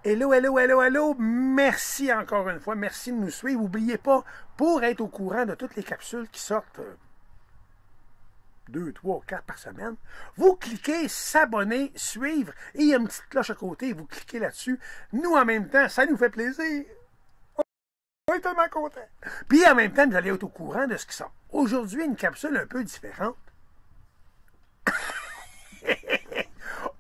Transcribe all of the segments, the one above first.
Hello, hello, hello, hello. Merci encore une fois. Merci de nous suivre. N'oubliez pas, pour être au courant de toutes les capsules qui sortent 2, 3, 4 par semaine, vous cliquez s'abonner, suivre, et il y a une petite cloche à côté. Vous cliquez là-dessus. Nous, en même temps, ça nous fait plaisir. On est tellement contents. Puis, en même temps, vous allez être au courant de ce qui sort. Aujourd'hui, une capsule un peu différente.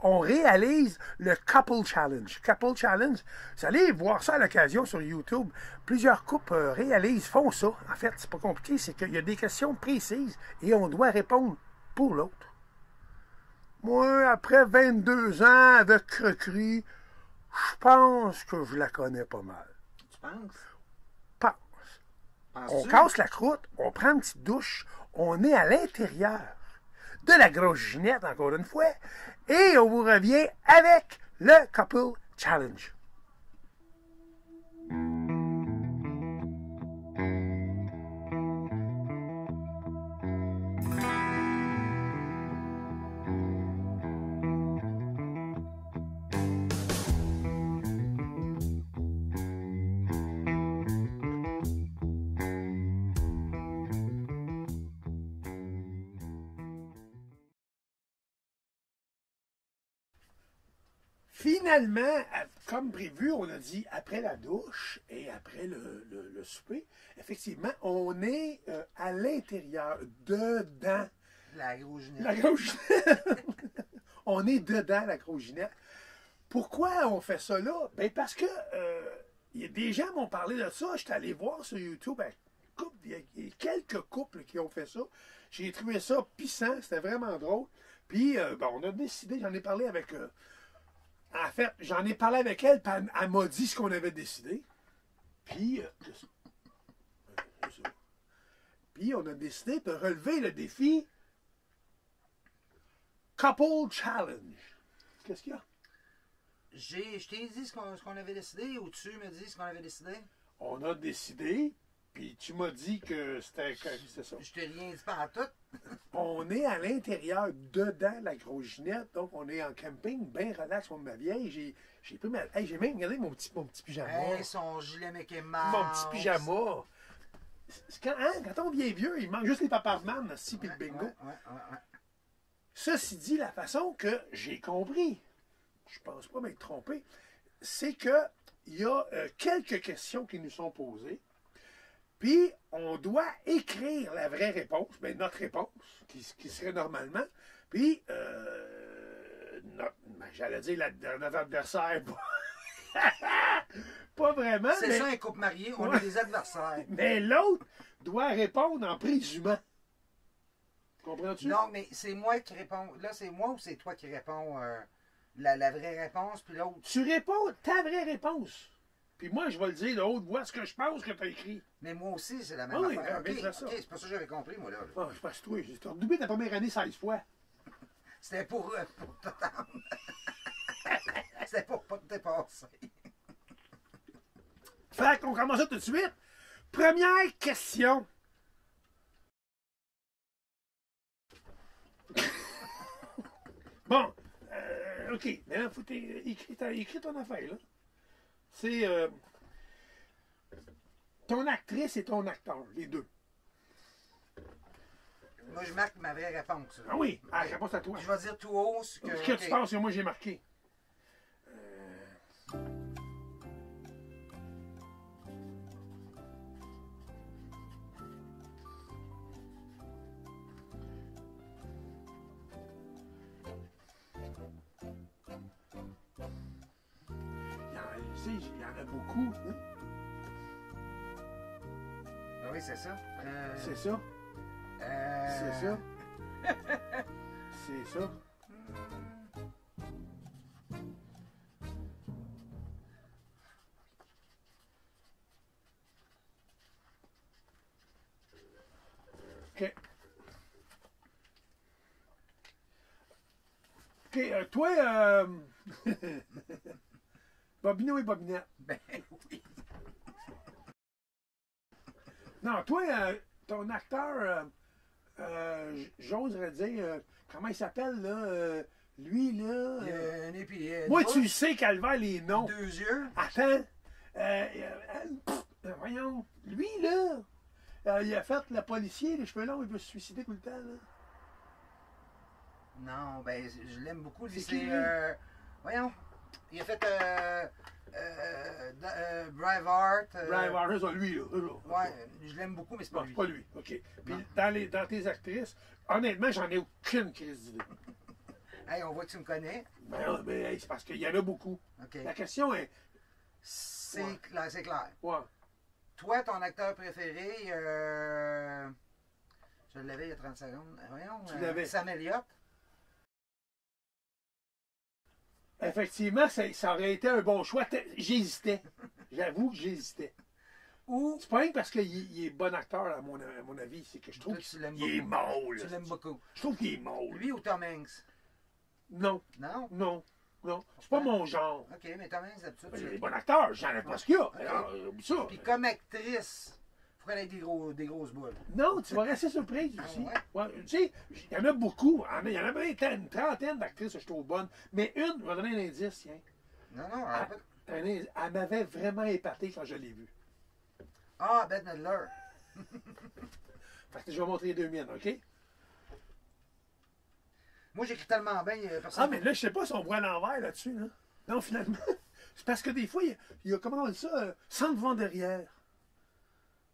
On réalise le Couple Challenge. Couple Challenge, vous allez voir ça à l'occasion sur YouTube. Plusieurs couples font ça. En fait, c'est pas compliqué, c'est qu'il y a des questions précises et on doit répondre pour l'autre. Moi, après 22 ans avec Crocri, je pense que je la connais pas mal. Tu penses? On casse la croûte, on prend une petite douche, on est à l'intérieur de la grosse Ginette, encore une fois, et on vous revient avec le Couple Challenge. Finalement, comme prévu, on a dit après la douche et après le souper, effectivement, on est à l'intérieur, dedans. La grosse Ginette. La grosse Ginette. On est dedans la grosse Ginette. Pourquoi on fait ça là? Ben parce que des gens m'ont parlé de ça. J'étais allé voir sur YouTube. Il y a quelques couples qui ont fait ça. J'ai trouvé ça puissant. C'était vraiment drôle. Puis, on a décidé, j'en ai parlé avec... en fait, j'en ai parlé avec elle, puis elle m'a dit ce qu'on avait décidé. Puis, puis on a décidé de relever le défi Couple Challenge. Qu'est-ce qu'il y a? Je t'ai dit ce qu'on avait décidé ou tu me dis ce qu'on avait décidé? On a décidé, puis tu m'as dit que c'était ça. Je t'ai rien dit pas à tout. On est à l'intérieur, dedans la grosse Ginette, donc on est en camping, bien relax, ma vieille. J'ai pris j'ai même regardé mon petit pyjama. Hey, son gilet Mickey Mouse. Mon petit pyjama. Quand on devient vieux, il manque juste les paparman, si, puis le bingo. Ouais. Ceci dit, la façon que j'ai compris, je pense pas m'être trompé, c'est que il y a quelques questions qui nous sont posées. Puis, on doit écrire la vraie réponse, bien, notre réponse, qui serait normalement. Puis, j'allais dire notre adversaire, pas vraiment. C'est ça, un couple marié, on a des adversaires. Mais l'autre doit répondre en présumant. Comprends-tu? Non, mais c'est moi qui réponds. Là, c'est moi ou c'est toi qui réponds la vraie réponse, puis l'autre? Tu réponds ta vraie réponse. Puis moi, je vais le dire de haute voix, ce que je pense que tu as écrit. Mais moi aussi, c'est la même Oui, affaire. c'est OK, ça. c'est pas ça que j'avais compris, moi, là. Ah, je passe toi. J'ai redoublé ta première année 16 fois. C'était pour t'attendre. C'était pour pas te dépasser. Fait qu'on commence ça tout de suite. Première question. Bon, OK. Maintenant, il faut écrire ton affaire, là. C'est ton actrice et ton acteur, les deux. Moi, je marque ma vraie réponse. Ah oui, la réponse à toi. Je vais dire tout haut ce que... Ce que tu penses que moi j'ai marqué. Il y en a beaucoup. Hein? Ah oui, c'est ça. C'est ça. C'est ça. C'est ça. OK. OK, toi, Bobino et Bobinette. Ben oui. Non, toi, ton acteur, j'oserais dire, comment il s'appelle, là, Lui, là... Il y a un épi. Moi, tu sais, Calvaire, les noms. 2 yeux. Attends. Voyons. Lui, là, il a fait le policier, les cheveux longs, il veut se suicider tout le temps, là. Non, ben, je l'aime beaucoup. Lui, C'est qui, c'est. lui? Voyons. Il a fait. Braveheart. Brian Warner, lui, là. Ouais, je l'aime beaucoup, mais c'est pas Bon, lui. c'est pas lui. OK. Puis Non. dans tes actrices, honnêtement, j'en ai aucune crise d'idée. Hey, on voit que tu me connais. Mais hey, c'est parce qu'il y en a beaucoup. OK. La question est. C'est Ouais. clair, c'est clair. Ouais. Toi, ton acteur préféré, je l'avais il y a 30 secondes. Voyons, Tu l'avais. Sam Elliott. Effectivement, ça aurait été un bon choix. J'hésitais. J'avoue que j'hésitais. Ou C'est pas rien parce qu'il est bon acteur, à mon avis. C'est que je trouve Toi, tu l'aimes qu'il est beaucoup. mort. Là. tu l'aimes beaucoup. Je trouve qu'il est mort. Lui ou Tom Hanks? Non, Non? non, non. C'est pas mon genre. OK, mais Tom Hanks, d'habitude, Il tu est bon acteur, j'en ai pas ce qu'il y a. Ok. Alors, oublie ça. Puis comme actrice, il faudrait être des grosses boules. Non, tu vas rester surprise Ah aussi. ouais? Ouais, tu sais, il y en a beaucoup. Il y en a même une trentaine d'actrices que je trouve bonnes. Mais une, je vais donner un indice, tiens. Non, non, Elle m'avait vraiment épaté quand je l'ai vue. Ah, Bette Midler. Fait que je vais montrer les deux miennes, OK? Moi, j'écris tellement bien, personne. Ah, mais là, je sais pas si on voit l'envers là-dessus, là. Non, finalement. C'est parce que des fois, il y a comment on dit ça, sans devant derrière.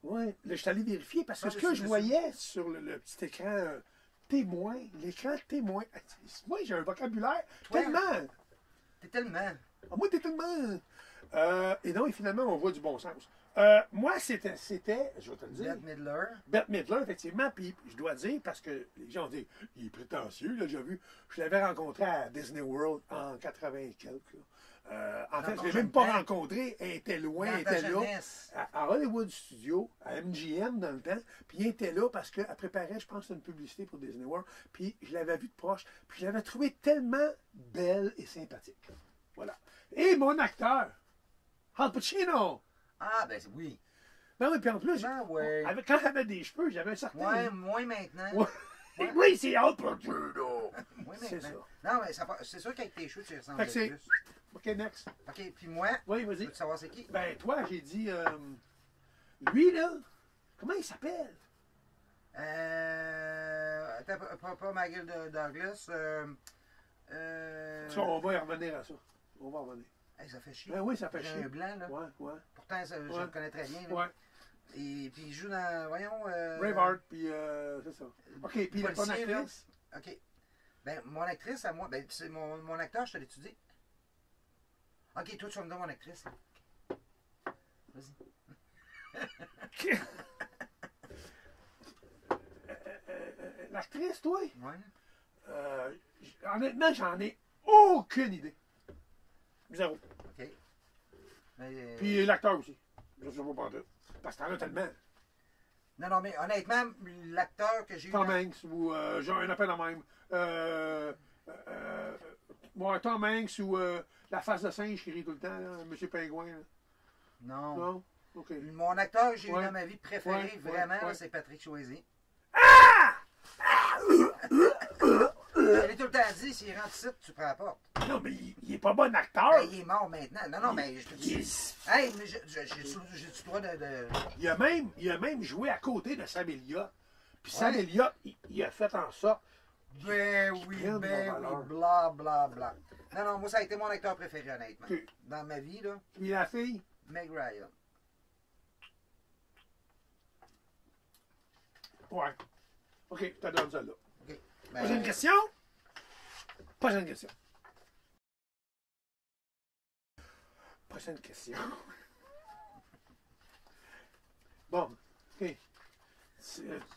Oui, là, je suis allé vérifier parce que Ah, ce que je voyais sur le petit écran témoin, l'écran témoin, moi, j'ai un vocabulaire Toi, tellement. T'es tellement. Ah, moi, t'es tellement. Et non, et finalement, on voit du bon sens. Moi, c'était, je vais te le dire, Bette Midler. Bette Midler, effectivement, puis je dois dire, parce que les gens ont dit, il est prétentieux, là, j'ai vu, je l'avais rencontré à Disney World en 80 et quelques. En fait, je ne l'ai même pas rencontré, elle était loin, elle Dans ta était là, jeunesse. à Hollywood Studio, à MGM dans le temps, puis elle était là parce qu'elle préparait, je pense, une publicité pour Disney World, puis je l'avais vue de proche, puis je l'avais trouvée tellement belle et sympathique. Voilà. Et mon acteur, Al Pacino! Ah, ben oui. Ben oui, puis en plus, Ben ouais. quand j'avais des cheveux, j'avais un certain... Ouais, moins maintenant. Ouais. Ouais. Oui, c'est Al Pacino! Moins C'est maintenant. ça. Non, mais c'est sûr qu'avec tes cheveux, tu ressembles Fait que c'est- plus. OK, next. OK, puis moi, Oui, tu vas-y. veux savoir c'est qui? Ben, toi, j'ai dit... lui, là, comment il s'appelle? Attends, pas McGill Douglas. Ça, on va y revenir à ça. On va revenir. Hey, ça fait chier. Ben oui, ça fait J'ai chier. un blanc, là. Ouais, ouais. Pourtant, je Ouais. le connais très bien. Là. Ouais. Et puis, il joue dans. Voyons. Braveheart, puis c'est ça. OK, puis la bonne policier, là. actrice? OK. Ben, mon actrice à moi, ben, c'est mon acteur, je te l'ai dit. OK, toi, tu vas me donner mon actrice. Vas-y. L'actrice, toi? Ouais. Honnêtement, j'en ai aucune idée. Zéro. OK. Mais, Puis l'acteur aussi. Je sais pas tout. Parce que t'en as tellement. non, mais honnêtement, l'acteur que j'ai eu. Tom Hanks ou genre un appel en même. Ouais, Tom Hanks ou la face de singe qui rit tout le temps, là, Monsieur Pingouin. Là. Non. Non? OK. Mon acteur que j'ai eu Ouais. dans ma vie préféré, Ouais, vraiment, ouais, là, ouais. c'est Patrick Swayze. Ah! Je l'ai tout le temps dit, s'il rentre ici, tu prends la porte. Non, mais il est pas bon acteur. Ben, il est mort maintenant. Non, mais je te dis. Yes. Hey, mais j'ai-tu le droit de. Il a même joué à côté de Sam Elliott. Puis Ouais. Sam Elliott, il a fait en sorte. Ben oui, prenne ben ma valeur. oui, bla, bla, bla. Non, moi, ça a été mon acteur préféré, honnêtement. Ok. Dans ma vie, là, Puis la fille, Meg Ryan. ouais. OK, je te donne ça là. OK. Prochaine question? Prochaine question. Prochaine question. Bon, OK.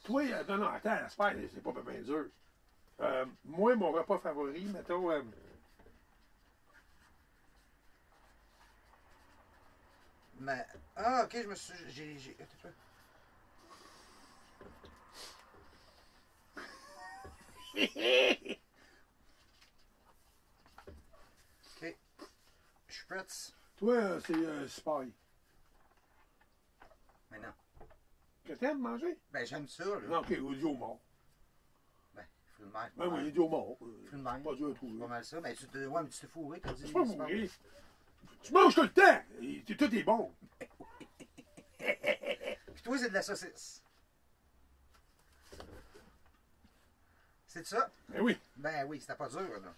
Toi, non, attends, j'espère, c'est pas bien dur. Moi, mon repas favori, mettons. Mais, ah, OK, je me suis. Attends un peu. OK. Spritz. Toi, c'est Spy. Mais non. Que t'aimes manger? Ben, j'aime ça, là. Non, OK, audio mort. Ben, fruits de mer. Ben oui, il est du mort. Fruits de mer. Pas dur à C'est trouver. pas mal ça. Ben, ouais, mais tu t'es fourré, t'as dit. C'est pas c'est mourir. Tu manges tout le temps. Tout est bon. Puis toi, c'est de la saucisse. C'est ça? Ben oui. Ben oui, c'était pas dur, là.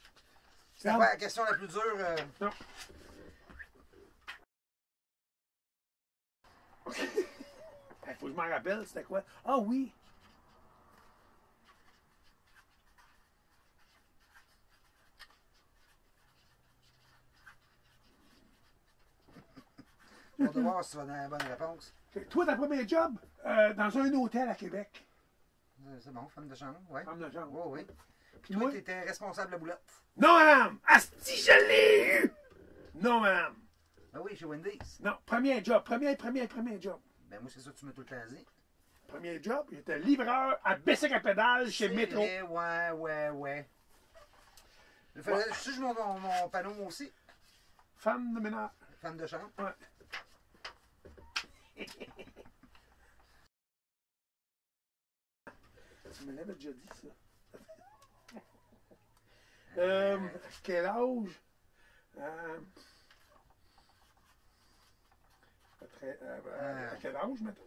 C'était Regarde. pas la question la plus dure. Non. Faut que je m'en rappelle, c'était quoi? Ah oui! On va voir si tu vas donner la bonne réponse. Toi, ta premier job, dans un hôtel à Québec. C'est bon, femme de chambre, ouais. Femme de chambre. Oui, oui. Puis Moi? toi, t'étais responsable de boulette. Non, madame! Asti, je l'ai eu! Non, madame. Ben oui, chez Wendy's. Non, premier job. Premier job. Ben moi, c'est ça que tu m'as tout le temps dit. Premier job, j'étais livreur à Bessic à pédale chez C'est Métro. vrai, ouais. Il fallait que je monte mon panneau moi aussi. Femme de ménage. Femme de chambre. Ouais. Tu me l'avais déjà dit, ça. Quel âge? À quel âge, mettons?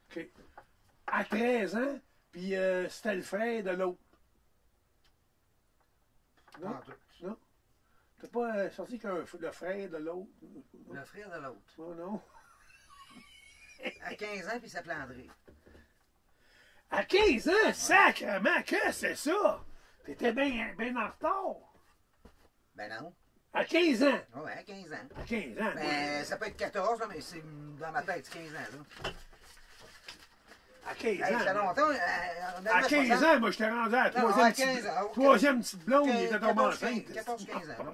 Puis, OK. À 13 ans, puis c'était le frère de l'autre. Non? Ah, tout. Non? T'as pas sorti qu'un le frère de l'autre? Le frère de l'autre. Oh non. À 15 ans, puis il s'appelait André. À 15 ans, sacrement, que c'est ça? T'étais bien en retard. Ben non. À 15 ans. Ouais, à 15 ans. À 15 ans. Ben, ça peut être 14, là, mais c'est dans ma tête, 15 ans. Là. À 15 Hey, ça fait ans. longtemps. À 15 ans, moi, je t'ai rendu à la Non, troisième, à 15 ans, ok. troisième petite blonde, il était tombé 14, enceinte. 14-15 ans. là.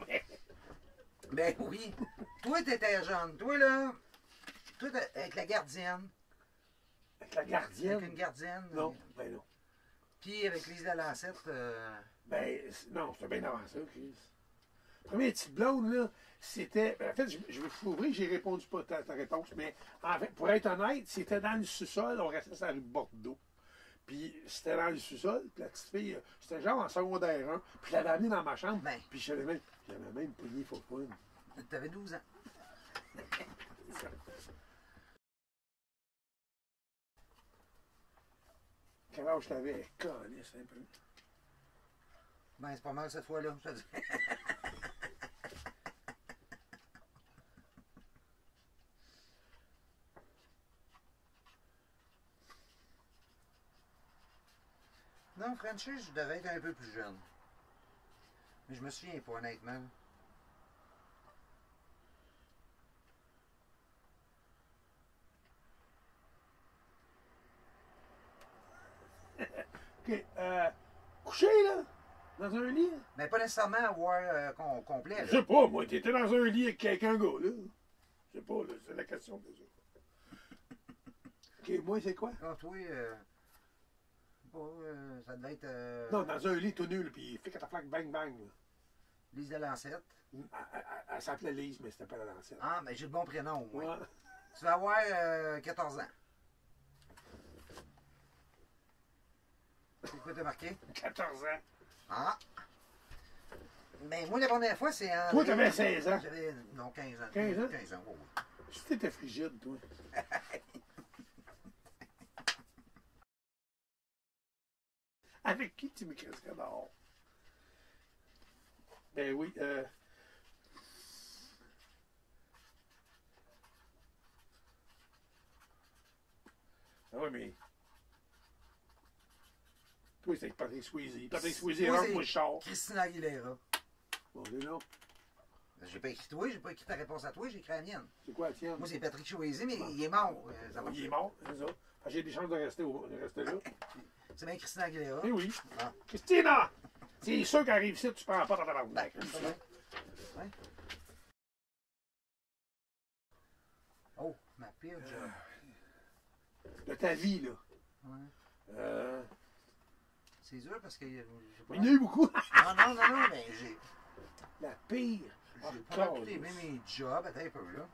Ben oui. Toi, t'étais jeune. Toi, là, toi, avec la gardienne. Avec la Avec gardienne. une gardienne. Non, ben non. Puis avec Lise Lancette. Ben, non, c'était bien avant ça, Chris. Première petite blonde, là, c'était. En fait, je suis ouvrir, j'ai répondu pas à ta réponse, mais en fait, pour être honnête, c'était dans le sous-sol, on restait sur la rue Bordeaux. Puis c'était dans le sous-sol, puis la petite fille, c'était genre en secondaire 1, puis je l'avais amenée dans ma chambre, Ben. puis j'avais même pogné Fofone. T'avais 12 ans. Quel âge t'avais? Calisse un peu. Ben, c'est pas mal cette fois-là, je te dis. Non, Frenchie, je devais être un peu plus jeune. Mais je me souviens pas, honnêtement. OK, couché, là, dans un lit? Mais pas nécessairement avoir complet. Je Là. sais pas, moi, t'étais dans un lit avec quelqu'un, gars, là. Je sais pas, là, c'est la question de ça. OK, moi, c'est quoi? Ah, toi, ça devait être Non, dans un lit tout nul, puis fait ta flaque bang bang. Là. Lise de Lancette. Elle s'appelait Lise, mais c'était pas la lancette. Ah, mais j'ai le bon prénom, oui. Ouais. Tu vas avoir 14 ans. C'est quoi t'as marqué? 14 ans. Ah! Ben, moi, la première fois, c'est en. Toi, t'avais 16 ans. J'avais, non, 15 ans. 15 ans? 15 ans, oui. Tu t'étais frigide, toi. Avec qui tu m'écrisserais dehors? Ben oui, Ah oui, mais. Toi, c'est avec Patrick Swayze. Patrick Swayze, Moi, rentre, c'est moi, je sors. Christina Aguilera. Bon, c'est là. J'ai pas écrit toi, j'ai pas écrit ta réponse à toi, j'ai écrit la mienne. C'est quoi la tienne? Moi, c'est Patrick Swayze, mais il est mort. Ça marche. Il est mort, c'est ça. Fait que j'ai des chances de rester là. C'est bien Christina Aguilera. Eh oui. Ah. Christina! C'est sûr qu'elle arrive ici, tu prends pas dans ta barbe. Ben, ça va. Ouais. Oh, ma pire job. De ta vie, là. C'est dur parce que. Je sais pas. Il y en a eu beaucoup. Non, mais j'ai. La pire. J'ai pas tout aimé mes jobs. Attends un peu, là.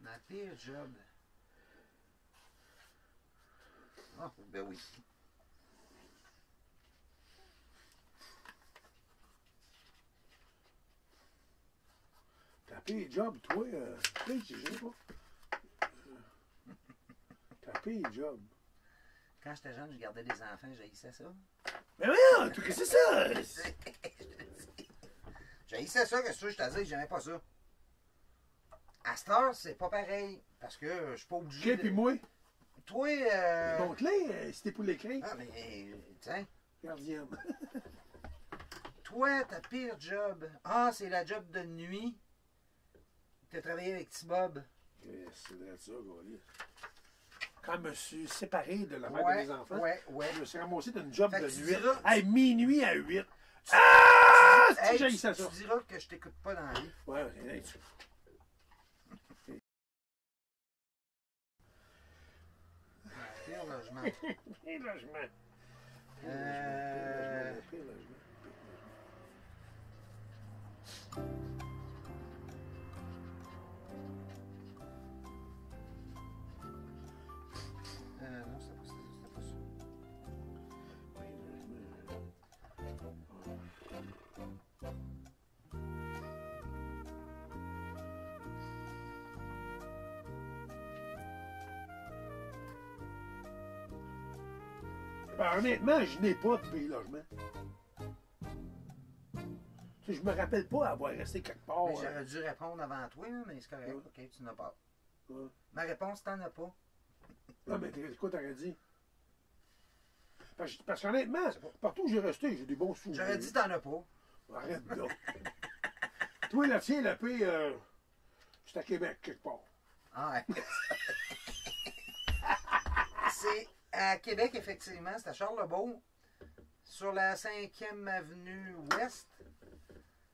Ma pire job. Ah, ben oui. Ta pire job, toi, je sais pas. Ta pire job. Quand j'étais jeune, je gardais des enfants, j'haïssais ça. Mais voyons, qu'est-ce que c'est ça? J'haïssais ça, qu'est-ce que je te dis, j'aimais pas ça. À cette heure, c'est pas pareil. Parce que je suis pas obligé. OK, puis moi? Toi, Donc là, c'était pour l'écrire. Ah, mais, tiens. Gardienne. Toi, ta pire job. Ah, c'est la job de nuit. Tu as travaillé avec T-Bob. C'est de ça, Gaulier. Quand je me suis séparé de la mère Ouais, de mes enfants, ouais. je me suis ramassé d'une job Fait que de tu nuit. diras- Hey, minuit à 8. Ah! Hey, J'ai tu ça. diras que je t'écoute pas dans la vie. Ouais, hey, Pire logement. Pire logement. Pire logement. Non, c'était pas ça. Ben, honnêtement, je n'ai pas de pire logement. Tu sais, je me rappelle pas avoir resté quelque part. Mais j'aurais dû répondre avant toi, mais c'est correct. Ouais. Ok, tu n'as pas. Ouais. Ma réponse, t'en as pas. Non, mais c'est quoi t'aurais dit? Parce qu'honnêtement, partout où j'ai resté, j'ai des bons souvenirs. J'aurais dit t'en as pas. Arrête donc. Toi, le tien, le pire, c'est à Québec, quelque part. Ah, ouais. C'est à Québec, effectivement. C'est à Charlebourg. Sur la 5e avenue Ouest.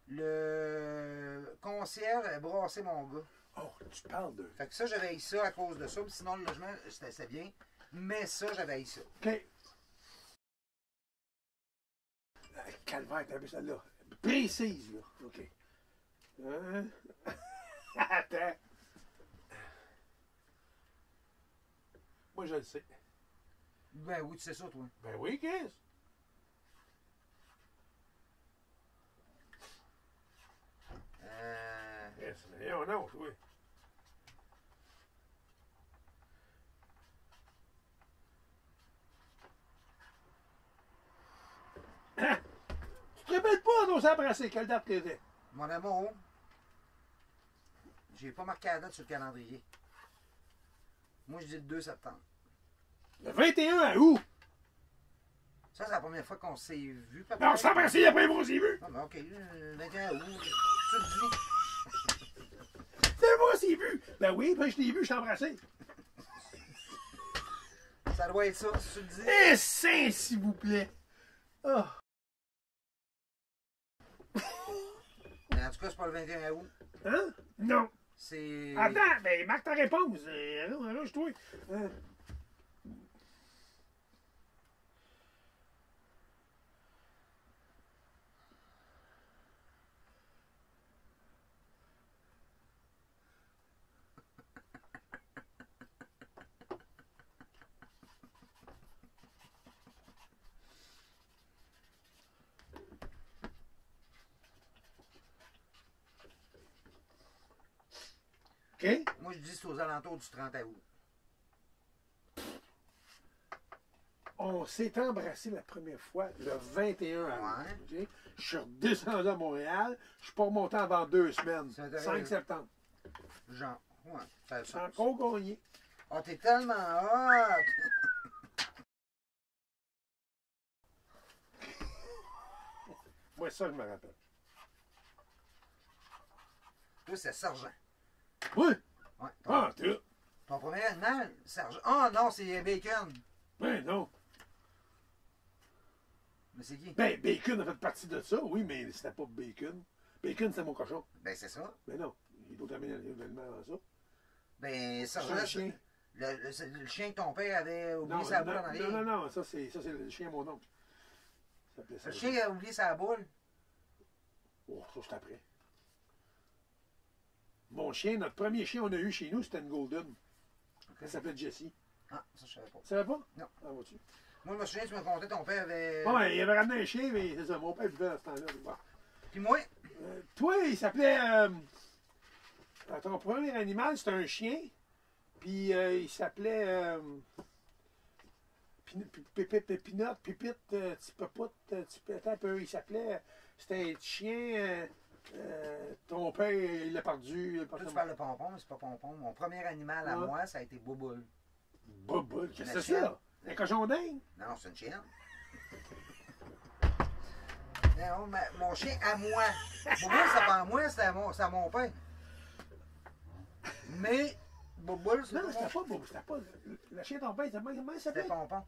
Le concierge a brassé mon gars. Oh, tu parles de... Fait que ça, j'avais eu ça à cause de ça. Sinon, le logement, c'était bien. Mais ça, j'avais eu ça. OK. Calvaire, t'as vu celle-là. Précise, là. OK. Attends. Moi, je le sais. Ben oui, tu sais ça, toi. Ben oui, qu'est-ce? Yes, mais non, oui. Tu te rappelles pas, on s'est embrassé. Quelle date t'étais? Mon amour, j'ai pas marqué la date sur le calendrier. Moi, je dis le 2 septembre. Le 21 à août. Ça, c'est la première fois qu'on s'est vu. Ben, on s'est embrassé après, on s'est vu. Non, mais ok, le 21 août, tu le dis. C'est moi, on s'est vu. Ben oui, ben je l'ai vu, je t'ai embrassé. Ça doit être ça, si tu le dis. Eh, saint, s'il vous plaît. Oh. Mais en tout cas, c'est pas le 21 août. Hein? Non. C'est. Attends, ben marque ta réponse. Arrange-toi. OK? Moi, je dis c'est aux alentours du 30 août. On s'est embrassé la première fois le 21 août. Ouais. OK? Je suis redescendu à Montréal. Je suis pas remonté avant 2 semaines. Ça t'arrive. 5 septembre. Genre, ouais, ça J'ai encore gagné. Oh, t'es tellement hot! Moi, ça, je me rappelle. Toi, c'est sergent. Oui? Ouais. Ah, tu Ton premier animal, sergent. Ah non, c'est Bacon. Ben non. Mais c'est qui? Ben, Bacon a fait partie de ça, oui, mais c'était pas Bacon. Bacon, c'est mon cochon. Ben, c'est ça. Mais non, il doit terminer l'événement avant ça. Ben, ça, C'est un chien. le chien que ton père avait oublié Non, sa boule en non, arrière. non, ça c'est le chien à mon oncle. Ça s'appelait ça. Le chien a oublié sa boule. Oh, ça c'est après. Mon chien, notre premier chien qu'on a eu chez nous, c'était une Golden. Elle s'appelait Jessie. Ah, ça, je savais pas. Tu savais pas? Non. Ah, vois-tu? Moi, je me souviens, tu me contais, ton père avait. Bon, ben, il avait ramené un chien, mais c'est ça, mon père vivait à ce temps-là. Bon. Puis moi, Toi, il s'appelait. Ton premier animal, c'était un chien. Puis il s'appelait. Pinot, Pipite, Petit Popoute, Attends un peu. Il s'appelait. C'était un chien. Ton père, il l'a perdu. toi, tu parles de Pompon, mais c'est pas Pompon. Mon premier animal à Ouais. moi, ça a été Bouboule. Boboule, qu'est-ce que Une c'est chienne. ça? Un cochon dingue? Non, c'est une chienne. Non, mon chien à moi. Bouboule, c'est pas à moi, c'est à mon père. Mais Bouboule, c'est Non, pas c'était mon... pas beau. C'était pas. Le chien de ton père, comment il C'était s'appelait? Pompon.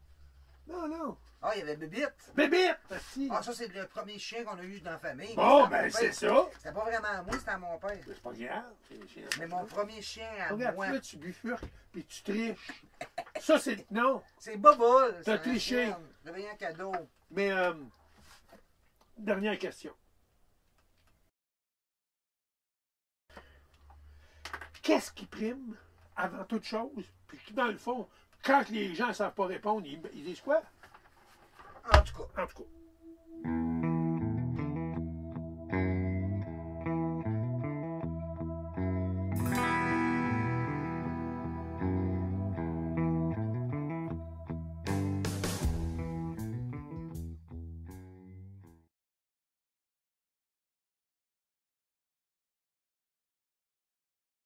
Non, non. Ah, il y avait Bébite. Bébite! Si. Ah, ça, c'est le premier chien qu'on a eu dans la famille. Bon, C'était à ben, mon c'est père. ça. C'était pas vraiment à moi, c'était à mon père. C'est pas grave. C'est le chien. Mais mon premier chien à Regarde, moi, là, tu bifurques, puis tu triches. Ça, c'est. Non. c'est Bouboule. T'as C'est un triché. chien. J'avais un cadeau. Mais, dernière question. Qu'est-ce qui prime avant toute chose? Puis que, dans le fond, quand les gens ne savent pas répondre, ils disent quoi? En tout cas. En tout cas.